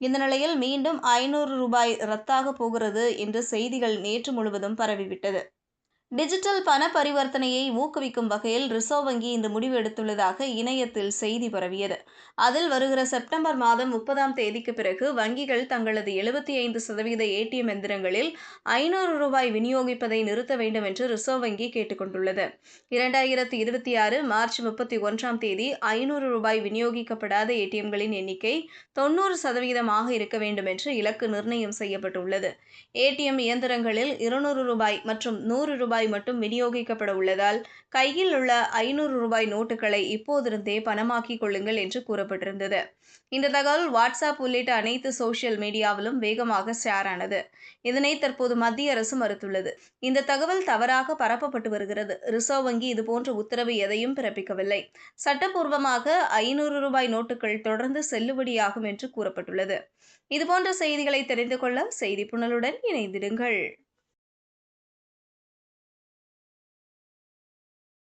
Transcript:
இந்த நிலையில் மீண்டும் ரூ. 500 ரத்தாக போகிறது என்ற செய்திகள் நேற்று முழுவதும் பரவிவிட்டது. டிஜிட்டல் பண பரிவர்த்தனையை ஊக்குவிக்கும் வகையில் ரிசர்வ் வங்கி இந்த முடிவு எடுத்துள்ளதாக இணையத்தில் செய்தி பரவியது. அதில் வருகிற செப்டம்பர் மாதம் 30ஆம் தேதிக்கு பிறகு வங்கிகள் தங்களது 75% ஏடிஎம் எந்திரங்களில் ரூ. 500 விநியோகிப்பதை நிறுத்த வேண்டும் என்று ரிசர்வ் வங்கி கேட்டுக் கொண்டுள்ளது. 2026 மார்ச் 31ஆம் தேதி ரூ. 500 விநியோகிக்கப்படாத ஏடிஎம்களின் எண்ணிக்கை 90% இருக்க வேண்டும் என்று இலக்கு நிர்ணயம் செய்யப்பட்டுள்ளது. ஏடிஎம் இயந்திரங்களில் ரூ. 200 மற்றும் ரூ. 100 மட்டும் விநியோகிக்கப்பட உள்ளதால் கையில் உள்ள ரூ. 500 நோட்டுகளை இப்போதிருந்தே பணமாக்கிக் கொள்ளுங்கள் என்று கூறப்பட்டிருந்தது. இந்த தகவல் வாட்ஸ்அப் உள்ளிட்ட அனைத்து சோஷியல் மீடியாவிலும் வேகமாக ஷேர் ஆனது. இதனை தற்போது மத்திய அரசு மறுத்துள்ளது. இந்த தகவல் தவறாக பரப்பப்பட்டு வருகிறது. ரிசர்வ் வங்கி இதுபோன்ற உத்தரவு எதையும் பிறப்பிக்கவில்லை. சட்டப்பூர்வமாக ரூ. 500 நோட்டுகள் தொடர்ந்து செல்லுபடியாகும் என்று கூறப்பட்டுள்ளது. இதுபோன்ற செய்திகளை தெரிந்து கொள்ள செய்தி புனலுடன் இணைந்திடுங்கள்.